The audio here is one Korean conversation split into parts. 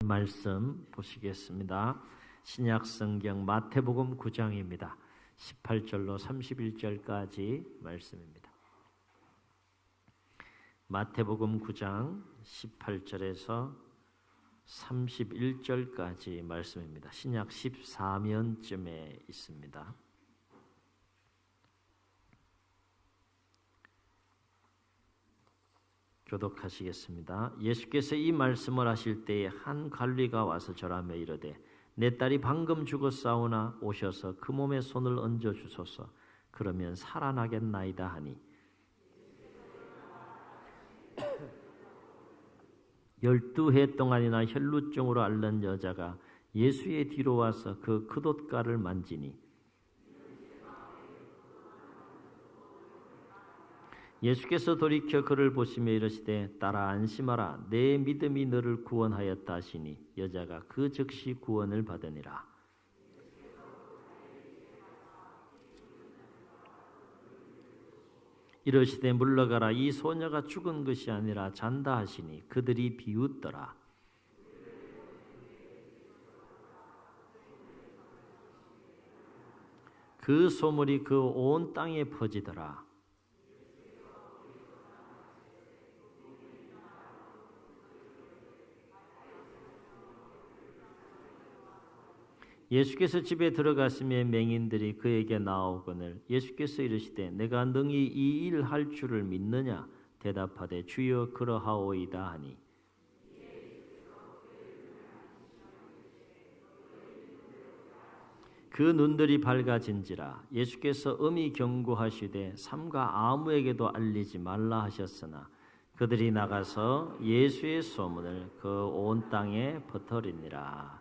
말씀 보시겠습니다. 신약 성경 마태복음 9장입니다. 18절로 31절까지 말씀입니다. 마태복음 9장 18절에서 31절까지 말씀입니다. 신약 14면쯤에 있습니다. 교독하시겠습니다. 예수께서 이 말씀을 하실 때에 한 관리가 와서 절하며 이르되 내 딸이 방금 죽었사오나 오셔서 그 몸에 손을 얹어 주소서. 그러면 살아나겠나이다 하니 12해 동안이나 혈루증으로 앓는 여자가 예수의 뒤로 와서 그 긋옷가를 만지니 예수께서 돌이켜 그를 보시며 이르시되 딸아 안심하라 내 믿음이 너를 구원하였다 하시니 여자가 그 즉시 구원을 받으니라. 이르시되 물러가라 이 소녀가 죽은 것이 아니라 잔다 하시니 그들이 비웃더라. 그 소문이 그 온 땅에 퍼지더라. 예수께서 집에 들어가시며 맹인들이 그에게 나오거늘 예수께서 이르시되 내가 능히 이 일 할 줄을 믿느냐 대답하되 주여 그러하오이다 하니 그 눈들이 밝아진지라. 예수께서 엄히 경고하시되 삼가 아무에게도 알리지 말라 하셨으나 그들이 나가서 예수의 소문을 그 온 땅에 퍼뜨리니라.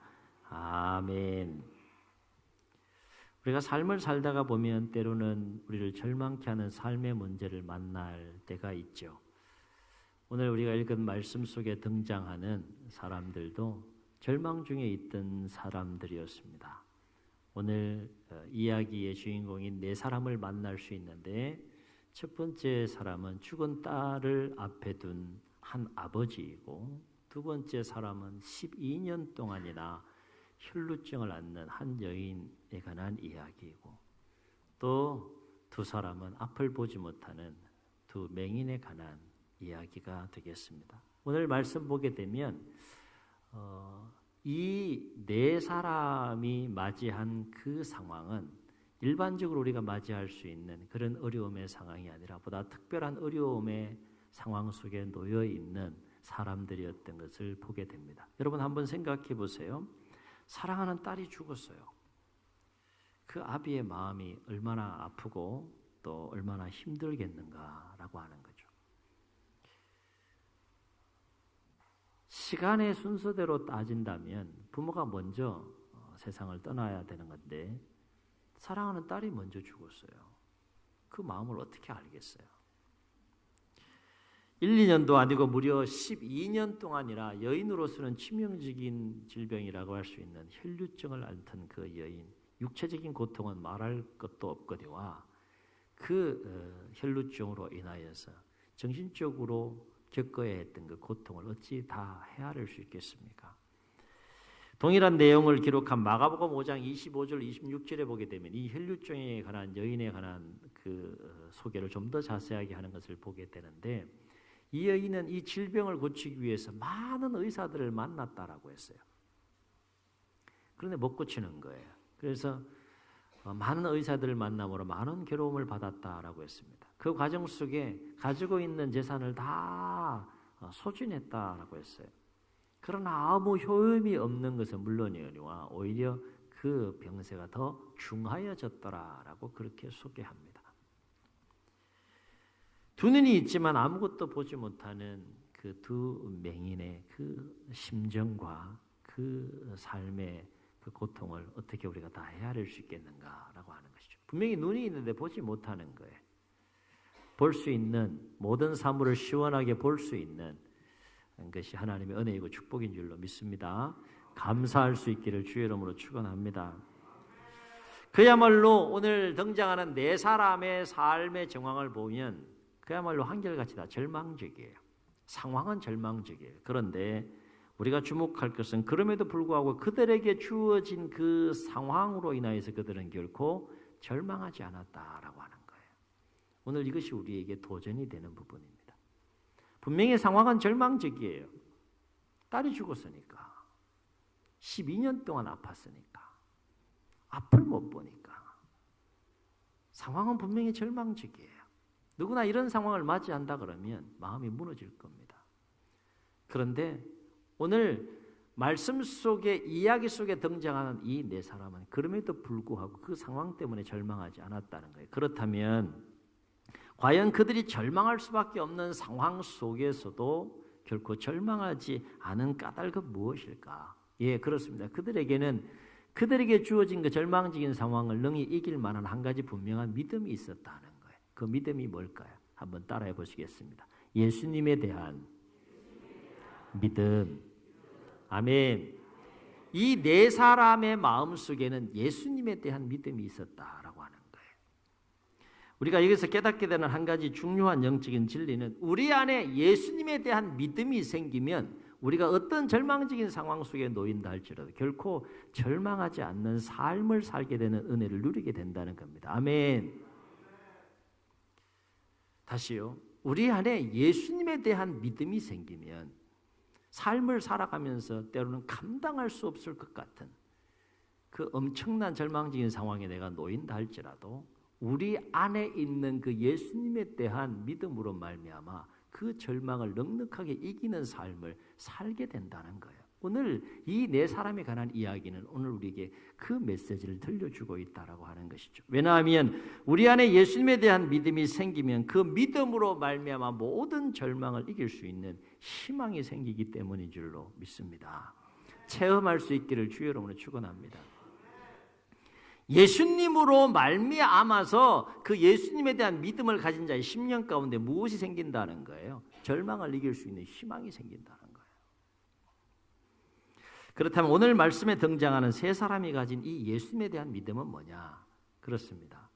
아멘. 우리가 삶을 살다가 보면 때로는 우리를 절망케 하는 삶의 문제를 만날 때가 있죠. 오늘 우리가 읽은 말씀 속에 등장하는 사람들도 절망 중에 있던 사람들이었습니다. 오늘 이야기의 주인공인 네 사람을 만날 수 있는데 첫 번째 사람은 죽은 딸을 앞에 둔 한 아버지이고 두 번째 사람은 12년 동안이나 혈루증을 앓는 한 여인에 관한 이야기이고 또 두 사람은 앞을 보지 못하는 두 맹인에 관한 이야기가 되겠습니다. 오늘 말씀 보게 되면 이 네 사람이 맞이한 그 상황은 일반적으로 우리가 맞이할 수 있는 그런 어려움의 상황이 아니라 보다 특별한 어려움의 상황 속에 놓여 있는 사람들이었던 것을 보게 됩니다. 여러분 한번 생각해 보세요. 사랑하는 딸이 죽었어요. 그 아비의 마음이 얼마나 아프고 또 얼마나 힘들겠는가라고 하는 거죠. 시간의 순서대로 따진다면 부모가 먼저 세상을 떠나야 되는 건데 사랑하는 딸이 먼저 죽었어요. 그 마음을 어떻게 알겠어요? 1, 2년도 아니고 무려 12년 동안이나 여인으로서는 치명적인 질병이라고 할 수 있는 혈루증을 앓던 그 여인, 육체적인 고통은 말할 것도 없거니와 그 혈루증으로 인하여서 정신적으로 겪어야 했던 그 고통을 어찌 다 헤아릴 수 있겠습니까? 동일한 내용을 기록한 마가복음 5장 25절 26절에 보게 되면 이 혈루증에 관한 여인에 관한 그 소개를 좀 더 자세하게 하는 것을 보게 되는데 이 여인은 이 질병을 고치기 위해서 많은 의사들을 만났다라고 했어요. 그런데 못 고치는 거예요. 그래서 많은 의사들을 만남으로 많은 괴로움을 받았다라고 했습니다. 그 과정 속에 가지고 있는 재산을 다 소진했다라고 했어요. 그러나 아무 효험이 없는 것은 물론이거니와 오히려 그 병세가 더 중하여졌더라라고 그렇게 소개합니다. 두 눈이 있지만 아무것도 보지 못하는 그 두 맹인의 그 심정과 그 삶의 그 고통을 어떻게 우리가 다 헤아릴 수 있겠는가라고 하는 것이죠. 분명히 눈이 있는데 보지 못하는 거예요. 볼 수 있는 모든 사물을 시원하게 볼 수 있는 것이 하나님의 은혜이고 축복인 줄로 믿습니다. 감사할 수 있기를 주의 이름으로 축원합니다. 그야말로 오늘 등장하는 네 사람의 삶의 정황을 보면 그야말로 한결같이 다 절망적이에요. 상황은 절망적이에요. 그런데 우리가 주목할 것은 그럼에도 불구하고 그들에게 주어진 그 상황으로 인하여서 그들은 결코 절망하지 않았다라고 하는 거예요. 오늘 이것이 우리에게 도전이 되는 부분입니다. 분명히 상황은 절망적이에요. 딸이 죽었으니까. 12년 동안 아팠으니까. 앞을 못 보니까. 상황은 분명히 절망적이에요. 누구나 이런 상황을 맞이한다 그러면 마음이 무너질 겁니다. 그런데 오늘 말씀 속에 이야기 속에 등장하는 이 네 사람은 그럼에도 불구하고 그 상황 때문에 절망하지 않았다는 거예요. 그렇다면 과연 그들이 절망할 수밖에 없는 상황 속에서도 결코 절망하지 않은 까닭은 무엇일까? 예, 그렇습니다. 그들에게 주어진 그 절망적인 상황을 능히 이길 만한 한 가지 분명한 믿음이 있었다는 거예요. 그 믿음이 뭘까요? 한번 따라해 보시겠습니다. 예수님에 대한 믿음. 아멘. 이 네 사람의 마음속에는 예수님에 대한 믿음이 있었다라고 하는 거예요. 우리가 여기서 깨닫게 되는 한 가지 중요한 영적인 진리는 우리 안에 예수님에 대한 믿음이 생기면 우리가 어떤 절망적인 상황 속에 놓인다 할지라도 결코 절망하지 않는 삶을 살게 되는 은혜를 누리게 된다는 겁니다. 아멘. 다시요. 우리 안에 예수님에 대한 믿음이 생기면 삶을 살아가면서 때로는 감당할 수 없을 것 같은 그 엄청난 절망적인 상황에 내가 놓인다 할지라도 우리 안에 있는 그 예수님에 대한 믿음으로 말미암아 그 절망을 넉넉하게 이기는 삶을 살게 된다는 거예요. 오늘 이 네 사람에 관한 이야기는 오늘 우리에게 그 메시지를 들려주고 있다라고 하는 것이죠. 왜냐하면 우리 안에 예수님에 대한 믿음이 생기면 그 믿음으로 말미암아 모든 절망을 이길 수 있는 희망이 생기기 때문인 줄로 믿습니다. 체험할 수 있기를 주의 이름으로 축원합니다. 예수님으로 말미암아서 그 예수님에 대한 믿음을 가진 자의 심령 가운데 무엇이 생긴다는 거예요? 절망을 이길 수 있는 희망이 생긴다는 거예요. 그렇다면 오늘 말씀에 등장하는 세 사람이 가진 이 예수님에 대한 믿음은 뭐냐? 그렇습니다.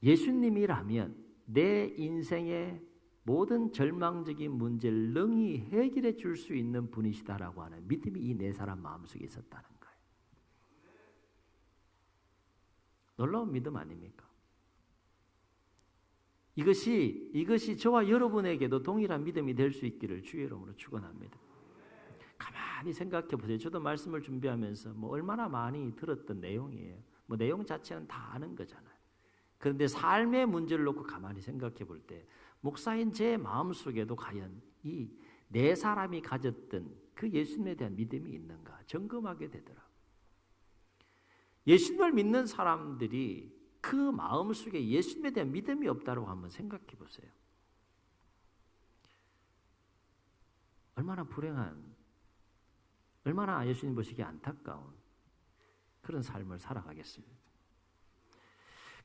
예수님이라면 내 인생의 모든 절망적인 문제를 능히 해결해 줄 수 있는 분이시다라고 하는 믿음이 이 네 사람 마음속에 있었다는 거예요. 놀라운 믿음 아닙니까? 이것이 저와 여러분에게도 동일한 믿음이 될 수 있기를 주의 이름으로 축원합니다. 가만히 생각해 보세요. 저도 말씀을 준비하면서 얼마나 많이 들었던 내용이에요. 내용 자체는 다 아는 거잖아요. 그런데 삶의 문제를 놓고 가만히 생각해 볼 때 목사인 제 마음속에도 과연 이 네 사람이 가졌던 그 예수님에 대한 믿음이 있는가 점검하게 되더라고요. 예수님을 믿는 사람들이 그 마음속에 예수님에 대한 믿음이 없다고 한번 생각해 보세요. 얼마나 불행한, 얼마나 예수님 보시기에 안타까운 그런 삶을 살아가겠습니다.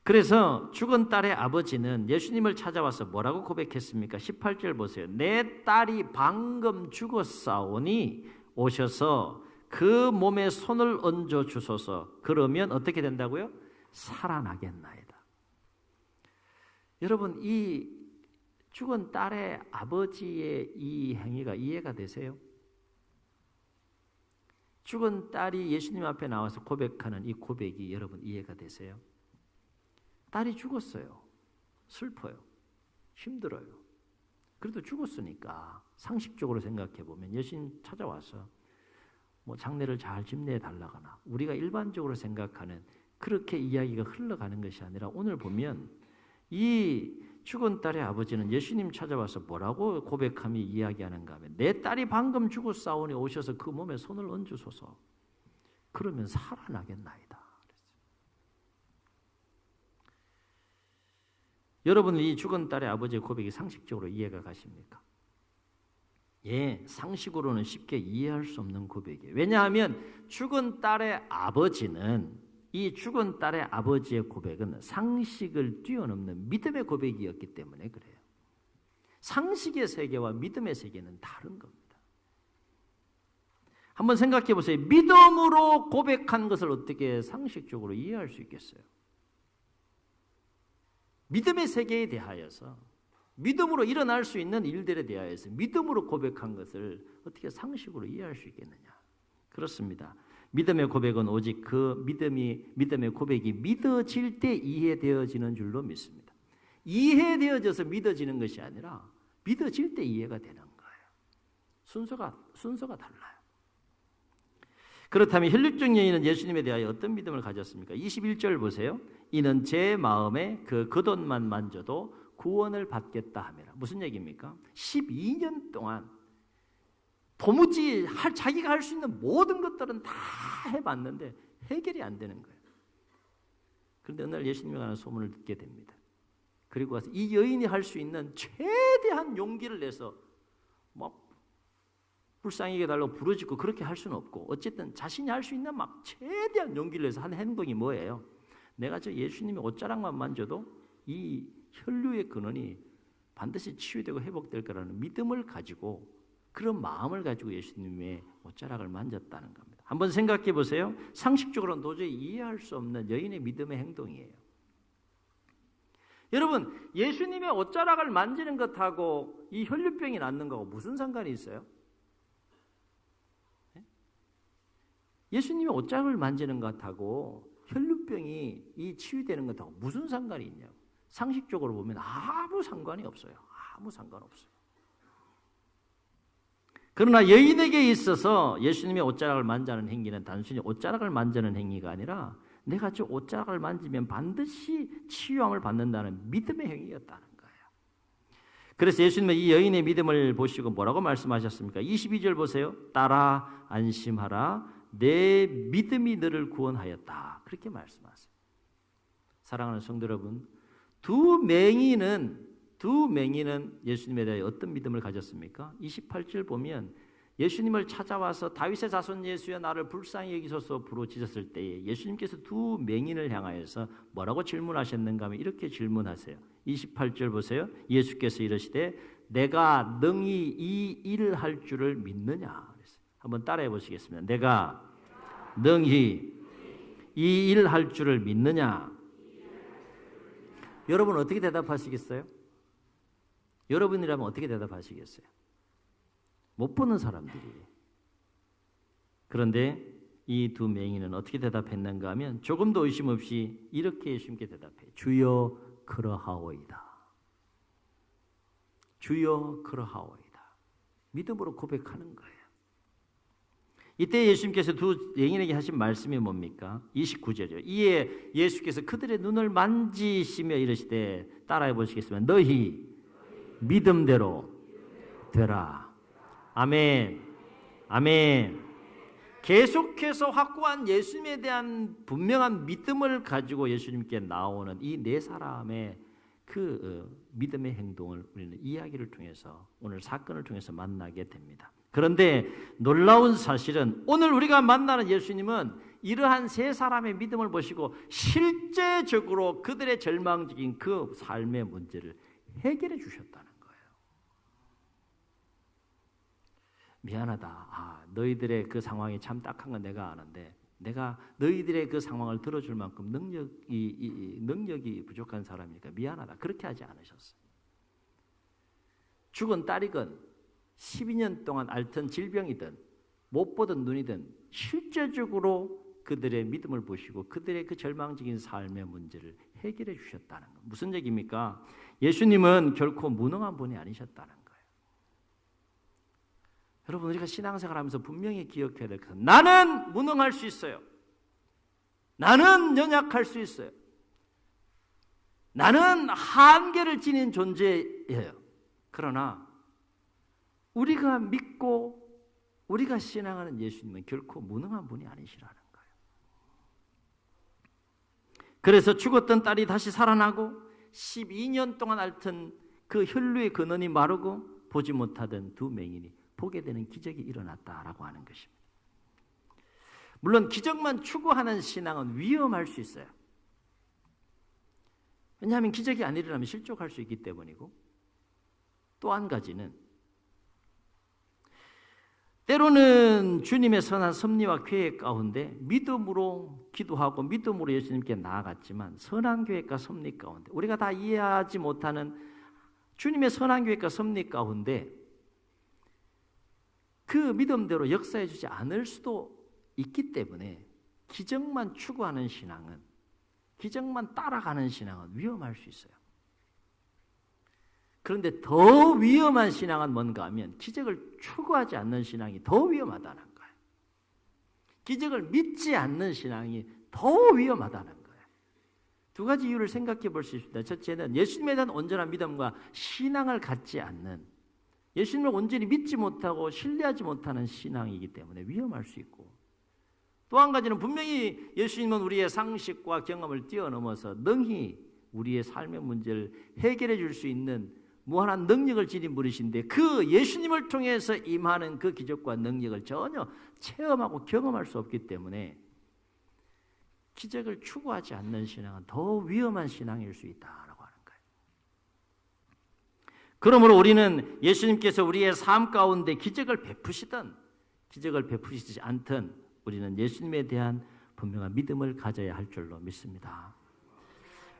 그래서 죽은 딸의 아버지는 예수님을 찾아와서 뭐라고 고백했습니까? 18절 보세요. 내 딸이 방금 죽었사오니 오셔서 그 몸에 손을 얹어 주소서. 그러면 어떻게 된다고요? 살아나겠나이다. 여러분, 이 죽은 딸의 아버지의 이 행위가 이해가 되세요? 죽은 딸이 예수님 앞에 나와서 고백하는 이 고백이 여러분 이해가 되세요? 딸이 죽었어요. 슬퍼요. 힘들어요. 그래도 죽었으니까 상식적으로 생각해 보면 예수님 찾아와서 장례를 잘 집례해 달라거나 우리가 일반적으로 생각하는 그렇게 이야기가 흘러가는 것이 아니라 오늘 보면 이 죽은 딸의 아버지는 예수님 찾아와서 뭐라고 고백하며 이야기하는가 하면 내 딸이 방금 죽었사오니 오셔서 그 몸에 손을 얹으소서. 그러면 살아나겠나이다. 여러분은 이 죽은 딸의 아버지의 고백이 상식적으로 이해가 가십니까? 예, 상식으로는 쉽게 이해할 수 없는 고백이에요. 왜냐하면 죽은 딸의 아버지는 이 죽은 딸의 아버지의 고백은 상식을 뛰어넘는 믿음의 고백이었기 때문에 그래요. 상식의 세계와 믿음의 세계는 다른 겁니다. 한번 생각해 보세요. 믿음으로 고백한 것을 어떻게 상식적으로 이해할 수 있겠어요? 믿음의 세계에 대하여서 믿음으로 일어날 수 있는 일들에 대하여서 믿음으로 고백한 것을 어떻게 상식으로 이해할 수 있겠느냐? 그렇습니다. 믿음의 고백은 오직 그 믿음의 고백이 믿어질 때 이해되어지는 줄로 믿습니다. 이해되어져서 믿어지는 것이 아니라 믿어질 때 이해가 되는 거예요. 순서가 달라요. 그렇다면 혈육적 여인은 예수님에 대하여 어떤 믿음을 가졌습니까? 21절 보세요. 이는 제 마음에 그 겉옷만 만져도 구원을 받겠다 하매라. 무슨 얘기입니까? 12년 동안 도무지 자기가 할 수 있는 모든 것들은 다 해봤는데 해결이 안 되는 거예요. 그런데 어느 날 예수님에 관한 소문을 듣게 됩니다. 그리고 와서 이 여인이 할 수 있는 최대한 용기를 내서 막 불쌍히 해달라고 부르짖고 그렇게 할 수는 없고, 어쨌든 자신이 할 수 있는 막 최대한 용기를 내서 한 행동이 뭐예요? 내가 저 예수님의 옷자락만 만져도 이 혈류의 근원이 반드시 치유되고 회복될 거라는 믿음을 가지고, 그런 마음을 가지고 예수님의 옷자락을 만졌다는 겁니다. 한번 생각해 보세요. 상식적으로는 도저히 이해할 수 없는 여인의 믿음의 행동이에요. 여러분, 예수님의 옷자락을 만지는 것하고 이 혈류병이 낫는 거하고 무슨 상관이 있어요? 예수님의 옷자락을 만지는 것하고 혈류병이 이 치유되는 것하고 무슨 상관이 있냐고. 상식적으로 보면 아무 상관이 없어요. 아무 상관없어요. 그러나 여인에게 있어서 예수님의 옷자락을 만지는 행위는 단순히 옷자락을 만지는 행위가 아니라 내가 저 옷자락을 만지면 반드시 치유함을 받는다는 믿음의 행위였다는 거예요. 그래서 예수님은 이 여인의 믿음을 보시고 뭐라고 말씀하셨습니까? 22절 보세요. 따라 안심하라. 내 믿음이 너를 구원하였다. 그렇게 말씀하세요. 사랑하는 성도 여러분, 두 맹인은 예수님에 대해 어떤 믿음을 가졌습니까? 28절 보면 예수님을 찾아와서 다윗의 자손 예수여 나를 불쌍히 여기소서 부르짖었을 때에 예수님께서 두 맹인을 향하여서 뭐라고 질문하셨는가 하면 이렇게 질문하세요. 28절 보세요. 예수께서 이르시되 내가 능히 이 일을 할 줄을 믿느냐. 한번 따라해 보시겠습니다. 내가 능히 이 일을 할 줄을 믿느냐. 여러분 어떻게 대답하시겠어요? 여러분이라면 어떻게 대답하시겠어요? 못 보는 사람들이. 그런데 이 두 맹인은 어떻게 대답했는가 하면 조금도 의심 없이 이렇게 예수님께 대답해요. 주여 그러하오이다. 주여 그러하오이다. 믿음으로 고백하는 거예요. 이때 예수님께서 두 맹인에게 하신 말씀이 뭡니까? 29절이요. 이에 예수께서 그들의 눈을 만지시며 이르시되 따라해 보시겠습니다. 너희 믿음대로 되라. 아멘. 아멘. 계속해서 확고한 예수님에 대한 분명한 믿음을 가지고 예수님께 나오는 이 네 사람의 그 믿음의 행동을 우리는 이야기를 통해서, 오늘 사건을 통해서 만나게 됩니다. 그런데 놀라운 사실은 오늘 우리가 만나는 예수님은 이러한 세 사람의 믿음을 보시고 실제적으로 그들의 절망적인 그 삶의 문제를 해결해 주셨다는 거예요. 미안하다. 너희들의 그 상황이 참 딱한 건 내가 아는데 내가 너희들의 그 상황을 들어줄 만큼 능력이 부족한 사람이니까 미안하다. 그렇게 하지 않으셨어요. 죽은 딸이건 12년 동안 앓던 질병이든 못 보던 눈이든 실제적으로 그들의 믿음을 보시고 그들의 그 절망적인 삶의 문제를 해결해 주셨다는 것. 무슨 얘기입니까? 예수님은 결코 무능한 분이 아니셨다는 거예요. 여러분, 우리가 신앙생활하면서 분명히 기억해야 될 것은 나는 무능할 수 있어요. 나는 연약할 수 있어요. 나는 한계를 지닌 존재예요. 그러나 우리가 믿고 우리가 신앙하는 예수님은 결코 무능한 분이 아니시라는 거예요. 그래서 죽었던 딸이 다시 살아나고 12년 동안 앓던 그 혈류의 근원이 마르고 보지 못하던 두 맹인이 보게 되는 기적이 일어났다라고 하는 것입니다. 물론 기적만 추구하는 신앙은 위험할 수 있어요. 왜냐하면 기적이 안 일어나면 실족할 수 있기 때문이고, 또 한 가지는 때로는 주님의 선한 섭리와 계획 가운데 믿음으로 기도하고 믿음으로 예수님께 나아갔지만 선한 계획과 섭리 가운데 우리가 다 이해하지 못하는 주님의 선한 계획과 섭리 가운데 그 믿음대로 역사해 주지 않을 수도 있기 때문에 기적만 추구하는 신앙은, 기적만 따라가는 신앙은 위험할 수 있어요. 그런데 더 위험한 신앙은 뭔가 하면 기적을 추구하지 않는 신앙이 더 위험하다는 거예요. 기적을 믿지 않는 신앙이 더 위험하다는 거예요. 두 가지 이유를 생각해 볼 수 있습니다. 첫째는 예수님에 대한 온전한 믿음과 신앙을 갖지 않는, 예수님을 온전히 믿지 못하고 신뢰하지 못하는 신앙이기 때문에 위험할 수 있고, 또 한 가지는 분명히 예수님은 우리의 상식과 경험을 뛰어넘어서 능히 우리의 삶의 문제를 해결해 줄 수 있는 무한한 능력을 지닌 분이신데 그 예수님을 통해서 임하는 그 기적과 능력을 전혀 체험하고 경험할 수 없기 때문에 기적을 추구하지 않는 신앙은 더 위험한 신앙일 수 있다라고 하는 거예요. 그러므로 우리는 예수님께서 우리의 삶 가운데 기적을 베푸시든 기적을 베푸시지 않든 우리는 예수님에 대한 분명한 믿음을 가져야 할 줄로 믿습니다.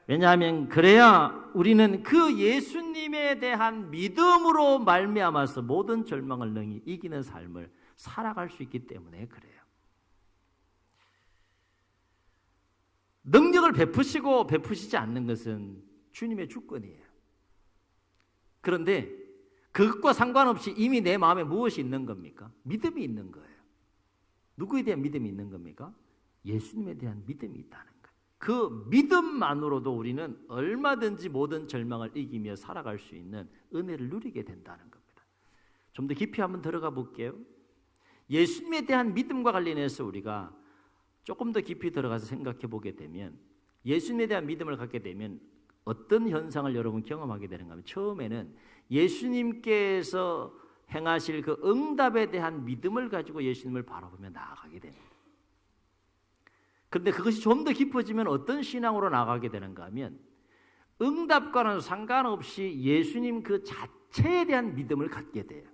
왜냐하면 그래야 우리는 그 예수님에 대한 믿음으로 말미암아서 모든 절망을 능히 이기는 삶을 살아갈 수 있기 때문에 그래요. 능력을 베푸시고 베푸시지 않는 것은 주님의 주권이에요. 그런데 그것과 상관없이 이미 내 마음에 무엇이 있는 겁니까? 믿음이 있는 거예요. 누구에 대한 믿음이 있는 겁니까? 예수님에 대한 믿음이 있다는 거예요. 그 믿음만으로도 우리는 얼마든지 모든 절망을 이기며 살아갈 수 있는 은혜를 누리게 된다는 겁니다. 좀 더 깊이 한번 들어가 볼게요. 예수님에 대한 믿음과 관련해서 우리가 조금 더 깊이 들어가서 생각해 보게 되면 예수님에 대한 믿음을 갖게 되면 어떤 현상을 여러분 경험하게 되는가 하면 처음에는 예수님께서 행하실 그 응답에 대한 믿음을 가지고 예수님을 바라보며 나아가게 됩니다. 그런데 그것이 좀 더 깊어지면 어떤 신앙으로 나아가게 되는가 하면 응답과는 상관없이 예수님 그 자체에 대한 믿음을 갖게 돼요.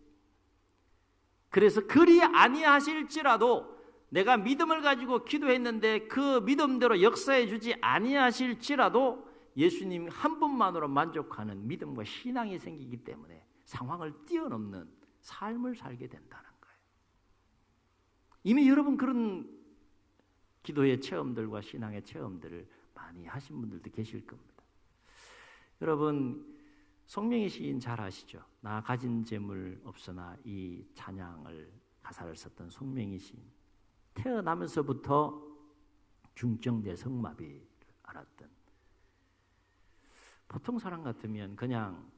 그래서 그리 아니하실지라도 내가 믿음을 가지고 기도했는데 그 믿음대로 역사해 주지 아니하실지라도 예수님 한 분만으로 만족하는 믿음과 신앙이 생기기 때문에 상황을 뛰어넘는 삶을 살게 된다는 거예요. 이미 여러분 그런 기도의 체험들과 신앙의 체험들을 많이 하신 분들도 계실 겁니다. 여러분 송명희 시인 잘 아시죠? 나 가진 재물 없으나 이 찬양을 가사를 썼던 송명희 시인. 태어나면서부터 중증 뇌성마비를 앓았던, 보통 사람 같으면 그냥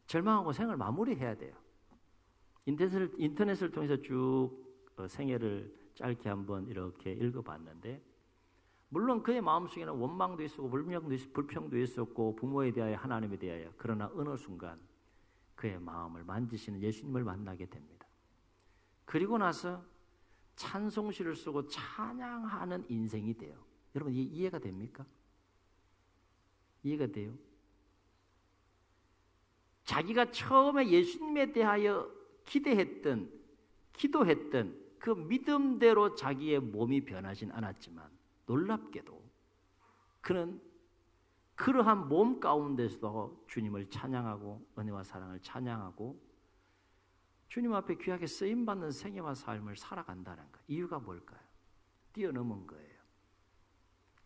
절망하고 생을 마무리해야 돼요. 인터넷을 통해서 쭉 생애를 짧게 한번 이렇게 읽어봤는데 물론 그의 마음속에는 원망도 있었고 불평도 있었고 부모에 대하여 하나님에 대하여, 그러나 어느 순간 그의 마음을 만지시는 예수님을 만나게 됩니다. 그리고 나서 찬송시를 쓰고 찬양하는 인생이 돼요. 여러분 이해가 됩니까? 이해가 돼요? 자기가 처음에 예수님에 대하여 기대했던, 기도했던 그 믿음대로 자기의 몸이 변하진 않았지만 놀랍게도 그는 그러한 몸 가운데서도 주님을 찬양하고 은혜와 사랑을 찬양하고 주님 앞에 귀하게 쓰임받는 생애와 삶을 살아간다는 것. 이유가 뭘까요? 뛰어넘은 거예요.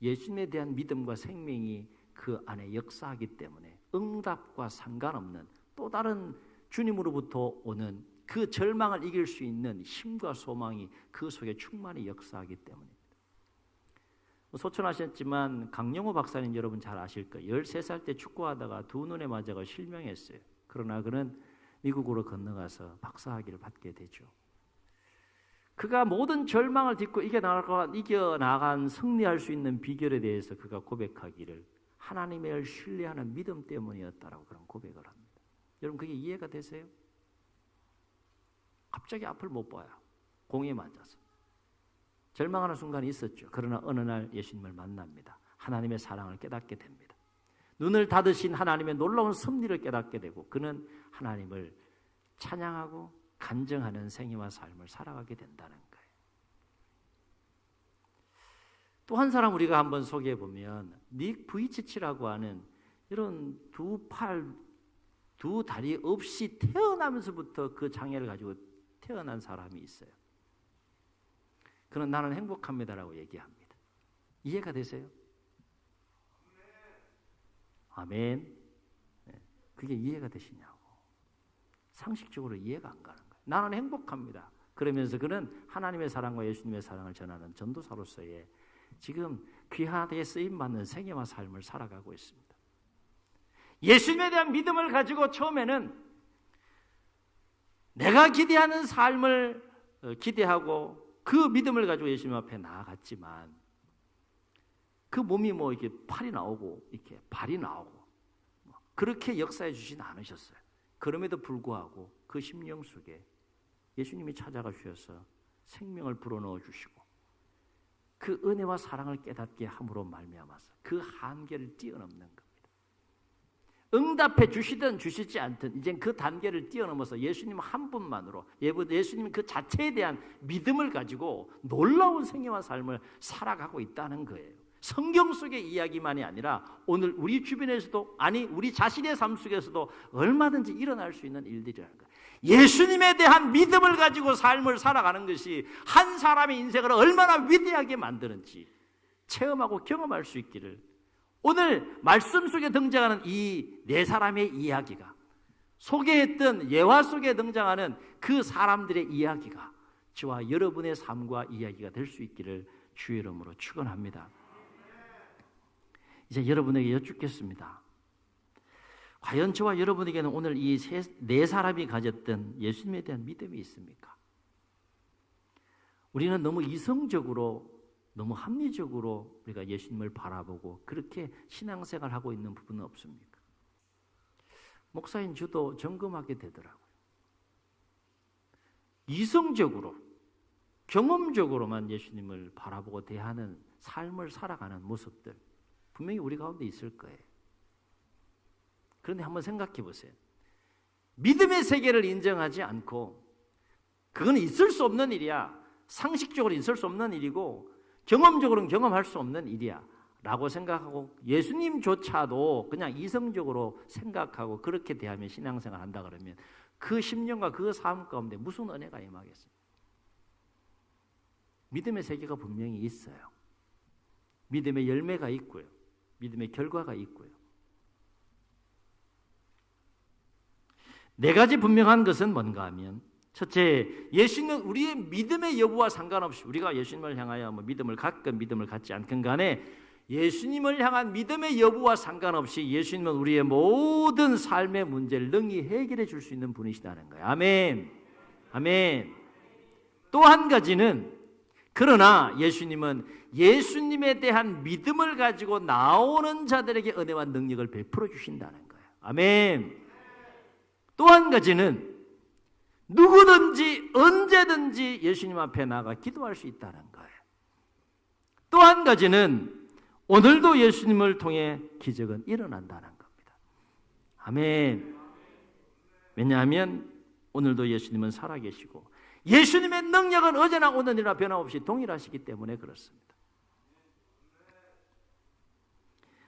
예수님에 대한 믿음과 생명이 그 안에 역사하기 때문에 응답과 상관없는 또 다른 주님으로부터 오는 그 절망을 이길 수 있는 힘과 소망이 그 속에 충만히 역사하기 때문입니다. 소천하셨지만 강영호 박사님 여러분 잘 아실 거예요. 13살 때 축구하다가 두 눈에 맞아가 실명했어요. 그러나 그는 미국으로 건너가서 박사학위를 받게 되죠. 그가 모든 절망을 딛고 이겨나간 승리할 수 있는 비결에 대해서 그가 고백하기를 하나님을 신뢰하는 믿음 때문이었다라고 그런 고백을 합니다. 여러분 그게 이해가 되세요? 갑자기 앞을 못 봐요. 공에 맞아서. 절망하는 순간이 있었죠. 그러나 어느 날 예수님을 만납니다. 하나님의 사랑을 깨닫게 됩니다. 눈을 닫으신 하나님의 놀라운 섭리를 깨닫게 되고 그는 하나님을 찬양하고 간증하는 생애와 삶을 살아가게 된다는 거예요. 또 한 사람 우리가 한번 소개해 보면 닉 부이치치라고 하는 이런 두 팔 두 다리 없이 태어나면서부터 그 장애를 가지고 태어난 사람이 있어요. 그는 나는 행복합니다라고 얘기합니다. 이해가 되세요? 아멘. 그게 이해가 되시냐고. 상식적으로 이해가 안 가는 거예요. 나는 행복합니다. 그러면서 그는 하나님의 사랑과 예수님의 사랑을 전하는 전도사로서의 지금 귀하게 쓰임받는 생애와 삶을 살아가고 있습니다. 예수님에 대한 믿음을 가지고 처음에는 내가 기대하는 삶을 기대하고 그 믿음을 가지고 예수님 앞에 나아갔지만 그 몸이 뭐 이렇게 팔이 나오고 이렇게 발이 나오고 그렇게 역사해 주진 않으셨어요. 그럼에도 불구하고 그 심령 속에 예수님이 찾아가 주셔서 생명을 불어넣어 주시고 그 은혜와 사랑을 깨닫게 함으로 말미암아서 그 한계를 뛰어넘는 겁니다. 응답해 주시든 주시지 않든 이젠 그 단계를 뛰어넘어서 예수님 한 분만으로 예수님 그 자체에 대한 믿음을 가지고 놀라운 생애와 삶을 살아가고 있다는 거예요. 성경 속의 이야기만이 아니라 오늘 우리 주변에서도 아니 우리 자신의 삶 속에서도 얼마든지 일어날 수 있는 일들이라는 거예요. 예수님에 대한 믿음을 가지고 삶을 살아가는 것이 한 사람의 인생을 얼마나 위대하게 만드는지 체험하고 경험할 수 있기를 오늘 말씀 속에 등장하는 이 네 사람의 이야기가 소개했던 예화 속에 등장하는 그 사람들의 이야기가 저와 여러분의 삶과 이야기가 될 수 있기를 주의 이름으로 축원합니다. 이제 여러분에게 여쭙겠습니다. 과연 저와 여러분에게는 오늘 이 네 사람이 가졌던 예수님에 대한 믿음이 있습니까? 우리는 너무 이성적으로 너무 합리적으로 우리가 예수님을 바라보고 그렇게 신앙생활하고 있는 부분은 없습니까? 목사인 저도 점검하게 되더라고요. 이성적으로 경험적으로만 예수님을 바라보고 대하는 삶을 살아가는 모습들 분명히 우리 가운데 있을 거예요. 그런데 한번 생각해 보세요. 믿음의 세계를 인정하지 않고 그건 있을 수 없는 일이야. 상식적으로 있을 수 없는 일이고 경험적으로는 경험할 수 없는 일이야 라고 생각하고 예수님조차도 그냥 이성적으로 생각하고 그렇게 대하면 신앙생활 한다 그러면 그 심령과 그 삶 가운데 무슨 은혜가 임하겠습니까? 믿음의 세계가 분명히 있어요. 믿음의 열매가 있고요. 믿음의 결과가 있고요. 네 가지 분명한 것은 뭔가 하면 첫째, 예수님은 우리의 믿음의 여부와 상관없이 우리가 예수님을 향하여 믿음을 갖건 믿음을 갖지 않건 간에 예수님을 향한 믿음의 여부와 상관없이 예수님은 우리의 모든 삶의 문제를 능히 해결해 줄 수 있는 분이시다는 거예요. 아멘. 아멘. 또 한 가지는 그러나 예수님은 예수님에 대한 믿음을 가지고 나오는 자들에게 은혜와 능력을 베풀어 주신다는 거예요. 아멘. 또 한 가지는 누구든지 언제든지 예수님 앞에 나가 기도할 수 있다는 거예요. 또 한 가지는 오늘도 예수님을 통해 기적은 일어난다는 겁니다. 아멘. 왜냐하면 오늘도 예수님은 살아계시고 예수님의 능력은 어제나 오늘이나 변함없이 동일하시기 때문에 그렇습니다.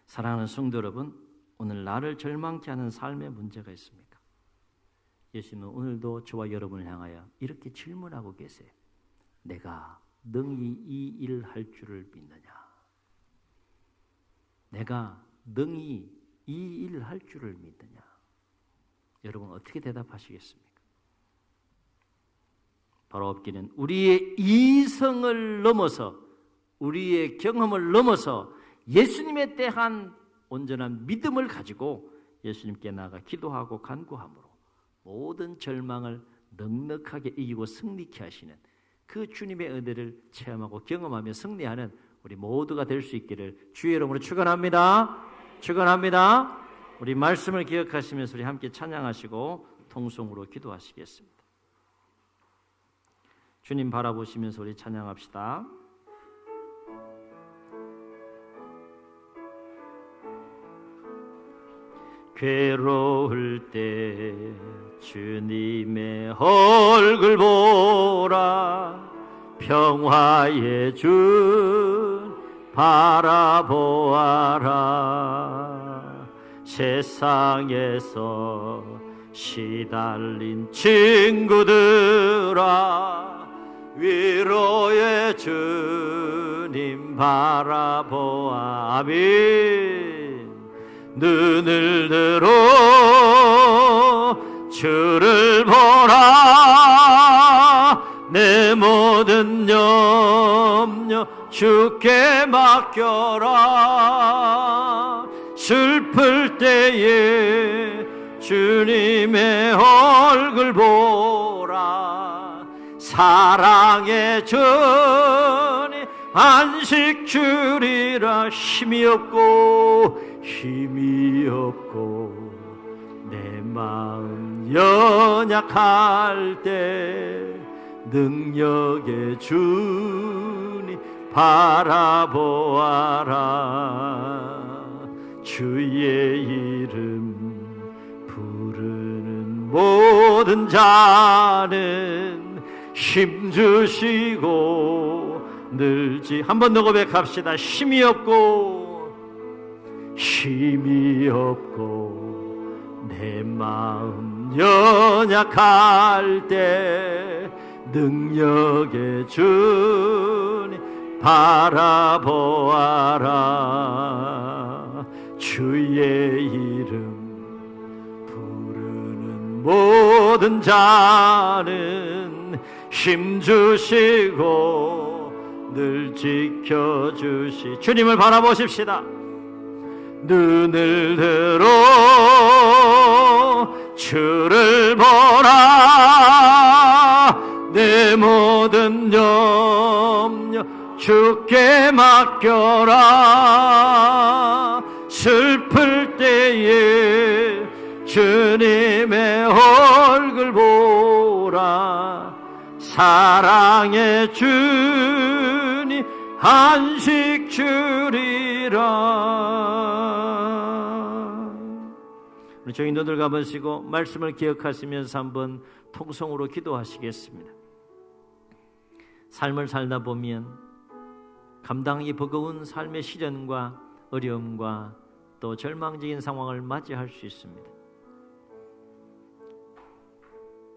사랑하는 성도 여러분, 오늘 나를 절망케 하는 삶의 문제가 있습니까? 예수님은 오늘도 저와 여러분을 향하여 이렇게 질문하고 계세요. 내가 능히 이 일을 할 줄을 믿느냐? 내가 능히 이 일을 할 줄을 믿느냐? 여러분 어떻게 대답하시겠습니까? 바로 없기는 우리의 이성을 넘어서 우리의 경험을 넘어서 예수님에 대한 온전한 믿음을 가지고 예수님께 나아가 기도하고 간구함으로 모든 절망을 넉넉하게 이기고 승리케 하시는 그 주님의 은혜를 체험하고 경험하며 승리하는 우리 모두가 될 수 있기를 주의 이름으로 축원합니다. 축원합니다. 우리 말씀을 기억하시면서 우리 함께 찬양하시고 통성으로 기도하시겠습니다. 주님 바라보시면서 우리 찬양합시다. 괴로울 때 주님의 얼굴 보라 평화의 주 바라보아라 세상에서 시달린 친구들아, 위로의 주님 바라보아. 아멘. 눈을 들어 주를 보라. 내 모든 염려 주께 맡겨라. 슬플 때에 주님의 얼굴 보라. 사랑의 주님 안식 주리라. 힘이 없고 내 마음 연약할 때 능력의 주님 바라보아라. 주의 이름 부르는 모든 자는 힘주시고 늘지. 한 번 더 고백합시다. 힘이 없고 내 마음 연약할 때 능력의 주님 바라보아라. 주의 이름 부르는 모든 자는 힘주시고 늘 지켜주시. 주님을 바라보십시다. 눈을 들어 주를 보라. 내 모든 염려 주께 맡겨라. 슬플 때에 주님의 얼굴 보라. 사랑의 주님 안식 주리라. 우리 저희 눈을 감으시고 말씀을 기억하시면서 한번 통성으로 기도하시겠습니다. 삶을 살다 보면 감당하기 버거운 삶의 시련과 어려움과 또 절망적인 상황을 맞이할 수 있습니다.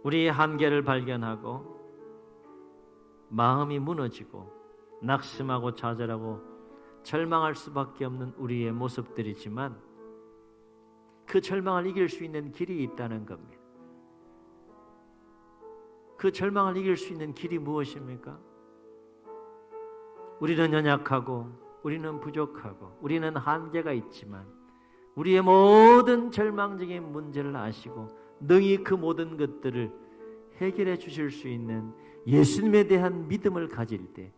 우리의 한계를 발견하고 마음이 무너지고 낙심하고 좌절하고 절망할 수밖에 없는 우리의 모습들이지만 그 절망을 이길 수 있는 길이 있다는 겁니다. 그 절망을 이길 수 있는 길이 무엇입니까? 우리는 연약하고 우리는 부족하고 우리는 한계가 있지만 우리의 모든 절망적인 문제를 아시고 능히 그 모든 것들을 해결해 주실 수 있는 예수님에 대한 믿음을 가질 때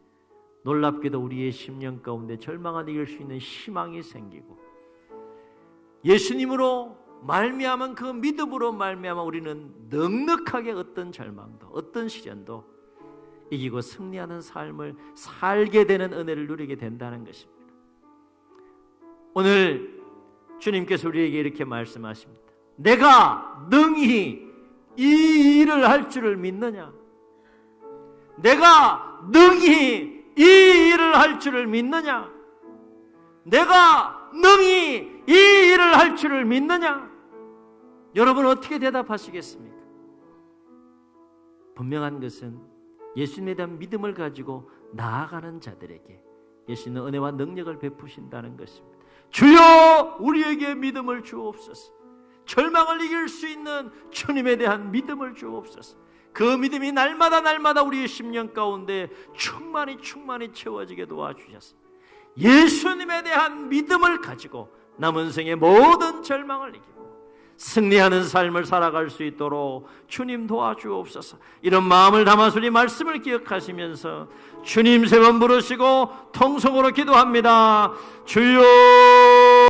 놀랍게도 우리의 심령 가운데 절망을 이길 수 있는 희망이 생기고 예수님으로 말미암은 그 믿음으로 말미암아 우리는 넉넉하게 어떤 절망도 어떤 시련도 이기고 승리하는 삶을 살게 되는 은혜를 누리게 된다는 것입니다. 오늘 주님께서 우리에게 이렇게 말씀하십니다. 내가 능히 이 일을 할 줄을 믿느냐? 내가 능히 이 일을 할 줄을 믿느냐? 내가 능히 이 일을 할 줄을 믿느냐? 여러분 어떻게 대답하시겠습니까? 분명한 것은 예수님에 대한 믿음을 가지고 나아가는 자들에게 예수님은 은혜와 능력을 베푸신다는 것입니다. 주여 우리에게 믿음을 주옵소서. 절망을 이길 수 있는 주님에 대한 믿음을 주옵소서. 그 믿음이 날마다 우리의 심령 가운데 충만히 채워지게 도와주셔서 예수님에 대한 믿음을 가지고 남은 생의 모든 절망을 이기고 승리하는 삶을 살아갈 수 있도록 주님 도와주옵소서. 이런 마음을 담아서 우리 말씀을 기억하시면서 주님 세 번 부르시고 통성으로 기도합니다. 주여